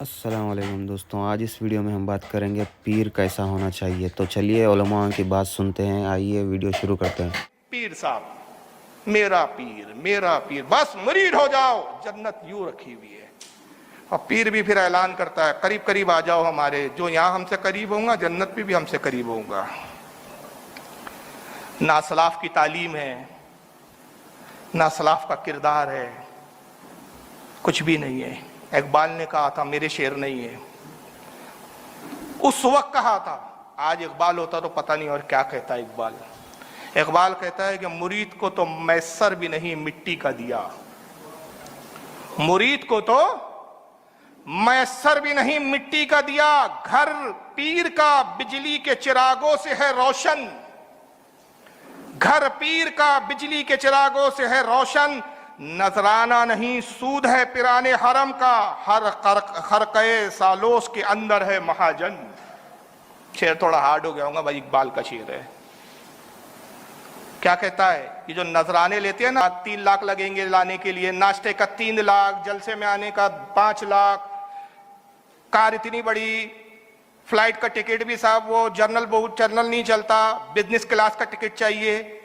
अस्सलाम वालेकुम दोस्तों, आज इस वीडियो में हम बात करेंगे पीर कैसा होना चाहिए। तो चलिए उलमा की बात सुनते हैं। आइए वीडियो शुरू करते हैं। पीर साहब मेरा पीर बस मुरीद हो जाओ, जन्नत यूं रखी हुई है। और पीर भी फिर ऐलान करता है करीब करीब आ जाओ हमारे, जो यहाँ हमसे करीब होगा जन्नत भी हमसे करीब होगा। ना सलाफ की तालीम है, ना सलाफ का किरदार है, कुछ भी नहीं है। इकबाल ने कहा था, मेरे शेर नहीं है, उस वक्त कहा था। आज इकबाल होता तो पता नहीं और क्या कहता है इकबाल। इकबाल कहता है कि मुरीद को तो मैसर भी नहीं मिट्टी का दिया, मुरीद को तो मैसर भी नहीं मिट्टी का दिया। घर पीर का बिजली के चिरागों से है रोशन, घर पीर का बिजली के चिरागों से है रोशन। नजराना नहीं सूद है पिराने हरम का, हर खरक़े सालोस के अंदर है महाजन। शेर थोड़ा हार्ड हो गया होगा भाई, इकबाल का शेर है। क्या कहता है, ये जो नजराने लेते हैं ना, 3 लाख लगेंगे लाने के लिए, नाश्ते का 3 लाख, जलसे में आने का 5 लाख, कार इतनी बड़ी, फ्लाइट का टिकट भी साहब वो जर्नल नहीं चलता, बिजनेस क्लास का टिकट चाहिए।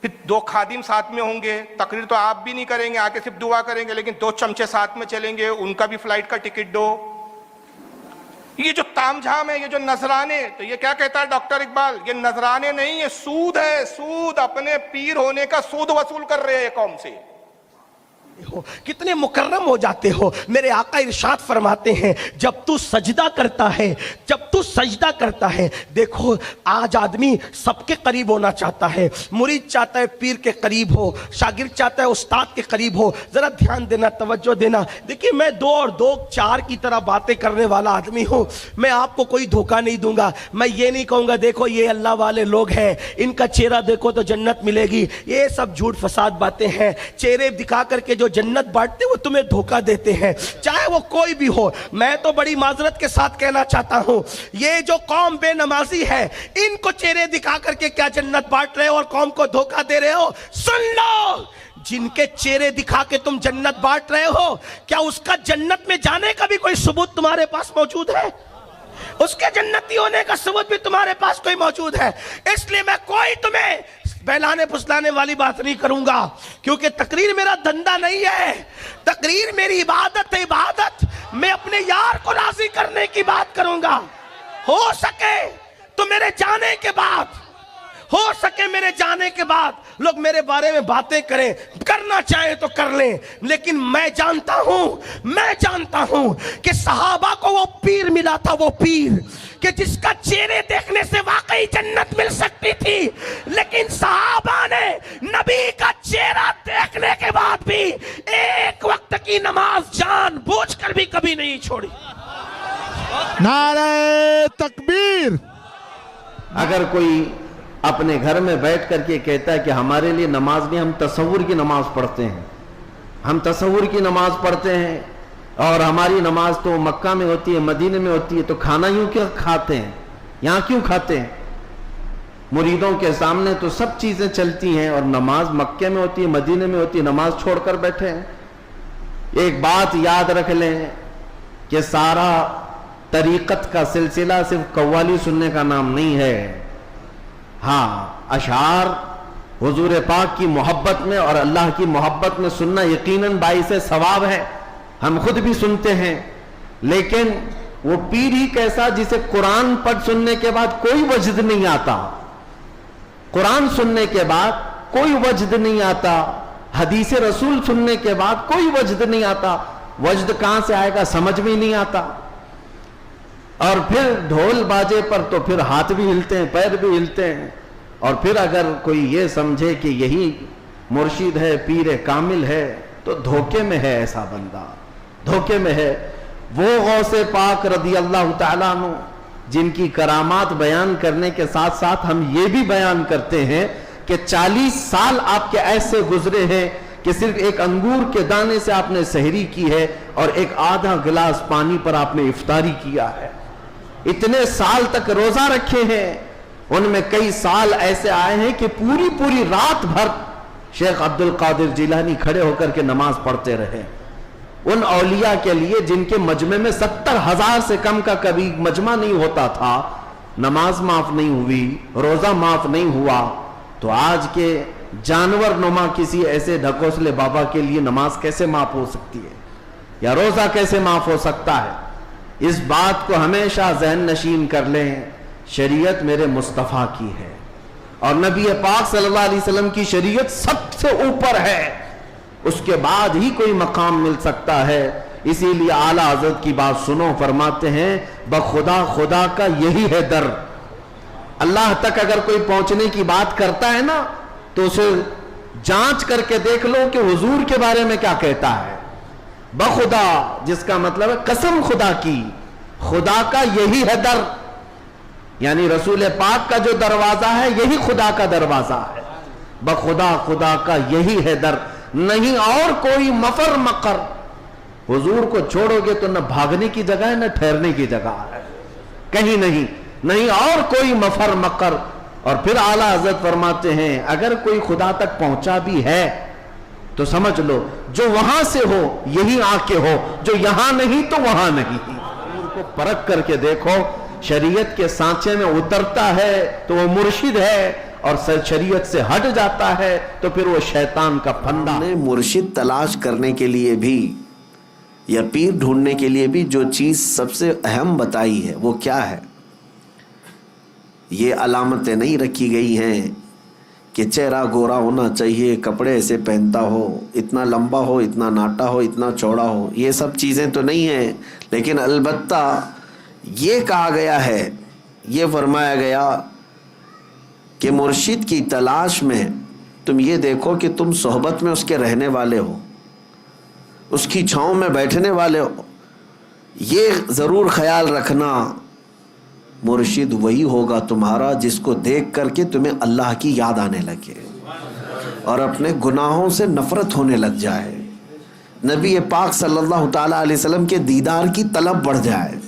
फिर 2 खादिम साथ में होंगे, तकरीर तो आप भी नहीं करेंगे, आके सिर्फ दुआ करेंगे, लेकिन 2 चमचे साथ में चलेंगे, उनका भी फ्लाइट का टिकट दो। ये जो तामझाम है, ये जो नजराने, तो ये क्या कहता है डॉक्टर इकबाल, ये नजराने नहीं, ये सूद है, सूद। अपने पीर होने का सूद वसूल कर रहे हैं कौम से। कितने मुकर्रम हो जाते हो। मेरे आका इरशाद फरमाते हैं, जब तू सजदा करता है, जब तू सजदा करता है, देखो आज आदमी सबके करीब होना चाहता है। मुरीद चाहता है पीर के करीब हो, शागिर्द चाहता है उस्ताद के करीब हो। जरा ध्यान देना, तवज्जो देना। देखिए, मैं 2 और 2 4 की तरह बातें करने वाला आदमी हूँ। मैं आपको कोई धोखा नहीं दूंगा। मैं ये नहीं कहूँगा देखो ये अल्लाह वाले लोग हैं, इनका चेहरा देखो तो जन्नत मिलेगी। ये सब झूठ फसाद बातें हैं। चेहरे दिखा करके जो जन्नत बांटते वो तुम्हें धोखा देते हैं, चाहे वो कोई भी हो। मैं तो बड़ी माजरत के साथ कहना चाहता हूं, ये जो कौम बेनमाजी है, इनको चेहरे दिखा करके क्या जन्नत बांट रहे हो और कौम को धोखा दे रहे हो। सुन लो, जिनके चेहरे दिखा के तुम जन्नत बांट रहे हो, क्या उसका जन्नत में जाने का भी कोई सबूत तुम्हारे पास मौजूद है? उसके जन्नती होने का सबूत भी तुम्हारे पास कोई मौजूद है? इसलिए मैं कोई तुम्हें बहलाने फुसलाने वाली बात नहीं करूंगा, क्योंकि तकरीर मेरा धंधा नहीं है। तकरीर मेरी इबादत है, इबादत। मैं अपने यार को राजी करने की बात करूंगा। हो सके तो मेरे जाने के बाद, हो सके मेरे जाने के बाद लोग मेरे बारे में बातें करें, करना चाहे तो कर लें, लेकिन मैं जानता हूं कि सहाबा को वो पीर मिला था, वो पीर कि जिसका चेहरे देखने से वाकई जन्नत मिल सकती थी। लेकिन सहाबा ने नबी का चेहरा देखने के बाद भी एक वक्त की नमाज जानबूझकर भी कभी नहीं छोड़ी। नारे तकबीर। अगर कोई अपने घर में बैठ करके कहता है कि हमारे लिए नमाज नहीं, हम तसव्वुर की नमाज पढ़ते हैं, हम तसव्वुर की नमाज पढ़ते हैं, और हमारी नमाज तो मक्का में होती है, मदीने में होती है, तो खाना यूं क्यों खाते हैं, यहाँ क्यों खाते हैं? मुरीदों के सामने तो सब चीजें चलती हैं, और नमाज मक्के में होती है, मदीने में होती है, नमाज छोड़कर बैठे हैं। एक बात याद रख लें कि सारा तरीकत का सिलसिला सिर्फ कव्वाली सुनने का नाम नहीं है। हाँ, अशार हुजूर पाक की मोहब्बत में और अल्लाह की मोहब्बत में सुनना यकीनन बाइसे सवाब है, हम खुद भी सुनते हैं। लेकिन वो पीर ही कैसा जिसे कुरान पढ़ सुनने के बाद कोई वजद नहीं आता, कुरान सुनने के बाद कोई वजद नहीं आता, हदीस रसूल सुनने के बाद कोई वजद नहीं आता। वजद कहां से आएगा समझ में नहीं आता। और फिर ढोल बाजे पर तो फिर हाथ भी हिलते हैं, पैर भी हिलते हैं। और फिर अगर कोई ये समझे कि यही मुर्शिद है, पीर कामिल है, तो धोखे में है ऐसा बंदा, धोखे में है। वो गौसे पाक रदी अल्लाह ताला अन्हु जिनकी करामात बयान करने के साथ साथ हम ये भी बयान करते हैं कि 40 साल आपके ऐसे गुजरे हैं कि सिर्फ एक अंगूर के दाने से आपने सहरी की है और एक आधा गिलास पानी पर आपने इफ्तारी किया है। इतने साल तक रोजा रखे हैं, उनमें कई साल ऐसे आए हैं कि पूरी पूरी रात भर शेख अब्दुल कादिर जिलानी खड़े होकर के नमाज पढ़ते रहे। उन औलिया के लिए जिनके मजमे में 70,000 से कम का कभी मजमा नहीं होता था, नमाज माफ नहीं हुई, रोजा माफ नहीं हुआ, तो आज के जानवर नुमा किसी ऐसे ढकोसले बाबा के लिए नमाज कैसे माफ हो सकती है, या रोजा कैसे माफ हो सकता है? इस बात को हमेशा ज़हन नशीन कर लें, शरीयत मेरे मुस्तफ़ा की है और नबी पाक सल्लल्लाहु अलैहि वसल्लम की शरीयत सबसे ऊपर है, उसके बाद ही कोई मकाम मिल सकता है। इसीलिए आला हज़रत की बात सुनो, फरमाते हैं बखुदा खुदा का यही है दर। अल्लाह तक अगर कोई पहुंचने की बात करता है ना, तो उसे जांच करके देख लो कि हुजूर के बारे में क्या कहता है। बखुदा जिसका मतलब है कसम खुदा की, खुदा का यही है दर, यानी रसूल पाक का जो दरवाजा है यही खुदा का दरवाजा है। बखुदा खुदा का यही है दर, नहीं और कोई मफर मकर। हुजूर को छोड़ोगे तो न भागने की जगह है न ठहरने की जगह है, कहीं नहीं, नहीं और कोई मफर मकर। और फिर आला हज़रत फरमाते हैं अगर कोई खुदा तक पहुंचा भी है तो समझ लो जो वहां से हो यही आके हो, जो यहां नहीं तो वहां नहीं। हुजूर को परख करके देखो, शरीयत के सांचे में उतरता है तो वो मुर्शिद है, और शरीयत से हट जाता है तो फिर वो शैतान का फंदा। मुर्शिद तलाश करने के लिए भी या पीर ढूंढने के लिए भी जो चीज़ सबसे अहम बताई है वो क्या है? ये अलामतें नहीं रखी गई हैं कि चेहरा गोरा होना चाहिए, कपड़े ऐसे पहनता हो, इतना लंबा हो, इतना नाटा हो, इतना चौड़ा हो, ये सब चीज़ें तो नहीं हैं। लेकिन अलबत्ता ये कहा गया है, ये फरमाया गया कि मुर्शिद की तलाश में तुम ये देखो कि तुम सोहबत में उसके रहने वाले हो, उसकी छाँव में बैठने वाले हो। ये ज़रूर ख्याल रखना, मुर्शिद वही होगा तुम्हारा जिसको देख करके तुम्हें अल्लाह की याद आने लगे और अपने गुनाहों से नफ़रत होने लग जाए, नबी पाक सल्लल्लाहु ताला अलैहि वसल्लम के दीदार की तलब बढ़ जाए।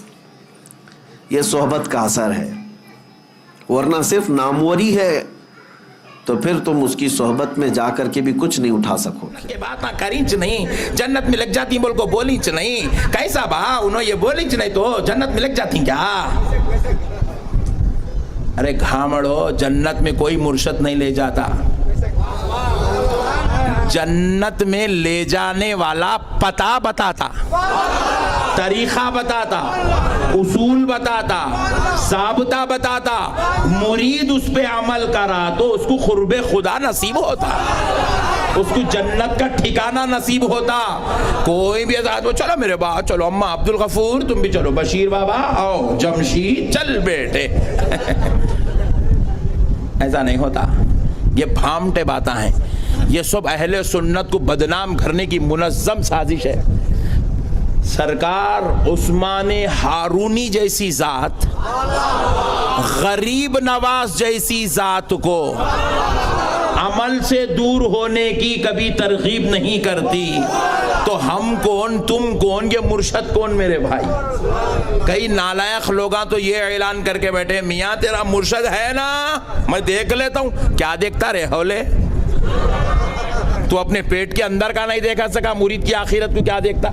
ये सोहबत का असर है, वरना सिर्फ नामवरी है तो फिर तुम उसकी सोहबत में जाकर के भी कुछ नहीं उठा सकोगे। ये बात ना करीच नहीं, जन्नत में लग जाती बोल को बोलीच नहीं, कैसा बा उन्होंने ये बोलीच नहीं तो जन्नत में लग जाती क्या? अरे घामड़ो, जन्नत में कोई मुर्शद नहीं ले जाता, जन्नत में ले जाने वाला पता बताता, तरीका बताता, उसूल बताता, साबता बताता, मुरीद उस पे अमल करा तो उसको खुर्बे खुदा नसीब होता, उसको जन्नत का ठिकाना नसीब होता। कोई भी आजाद हो, चलो मेरे बाप, चलो अम्मा अब्दुल गफूर, तुम भी चलो, बशीर बाबा आओ, जमशीद चल बेटे ऐसा नहीं होता। ये भामटे बातें हैं, ये सब अहले सुन्नत को बदनाम करने की मुनज़्ज़म साजिश है। सरकार उस्माने हारूनी जैसी जात, गरीब नवाज जैसी जात को अमल से दूर होने की कभी तरगीब नहीं करती, तो हम कौन, तुम कौन, ये मुर्शद कौन मेरे भाई? कई नालायक लोग तो ये ऐलान करके बैठे, मियाँ तेरा मुर्शद है ना, मैं देख लेता हूँ। क्या देखता रे हौले, तू अपने पेट के अंदर का नहीं देखा सका, मुरीद की आखिरत को क्या देखता?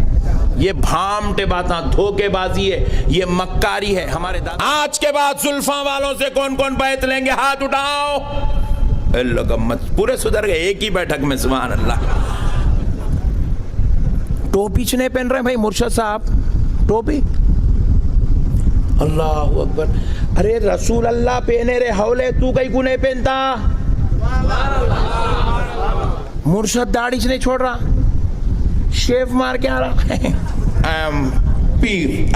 ये भामटे बातें, धोखेबाजी है, ये मक्कारी है। हमारे आज के बाद सुल्फा वालों से कौन कौन बैत लेंगे? हाथ उठाओ। पूरे सुधर गए एक ही बैठक में, सुभान अल्लाह। टोपी नहीं पहन रहे भाई मुर्शद साहब, टोपी, अल्लाह अकबर। अरे रसूल अल्लाह पहने रे हौले, तू कहीं को नहीं पहनता? मुर्शद दाढ़ी नहीं छोड़ रहा, शेफ मार के आ रहा है। पीर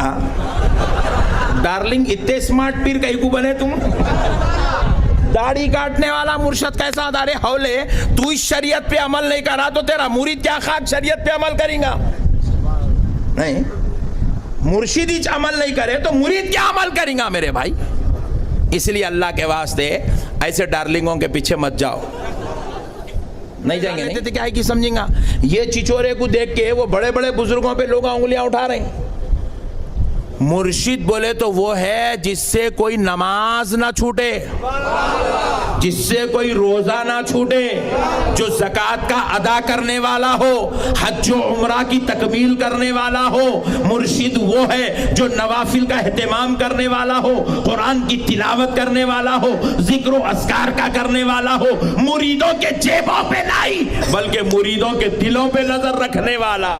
डार्लिंग, इतने स्मार्ट पीर कहीं को बने तुम? दाढ़ी काटने वाला मुर्शद कैसा? दाढ़ी हौले, तू इस शरीयत पे अमल नहीं करा तो तेरा मुरीद क्या खाक शरीयत पे अमल करेगा? नहीं, मुर्शिद ही अमल नहीं करे तो मुरीद क्या अमल करेगा मेरे भाई? इसलिए अल्लाह के वास्ते ऐसे डार्लिंगों के पीछे मत जाओ। नहीं जाएंगे, नहीं तो क्या है कि समझेगा? ये चिचोरे को देख के वो बड़े बड़े बुजुर्गों पे लोग उंगलियां उठा रहे हैं। मुर्शिद बोले तो वो है जिससे कोई नमाज ना छूटे, جس سے کوئی روزہ نہ چھوٹے، جو زکوٰۃ کا ادا کرنے والا ہو، حج و عمرہ کی تکمیل کرنے والا ہو۔ مرشد وہ ہے جو نوافل کا اہتمام کرنے والا ہو، قرآن کی تلاوت کرنے والا ہو، ذکر و اذکار کا کرنے والا ہو، مریدوں کے جیبوں پہ نہیں بلکہ مریدوں کے دلوں پہ نظر رکھنے والا۔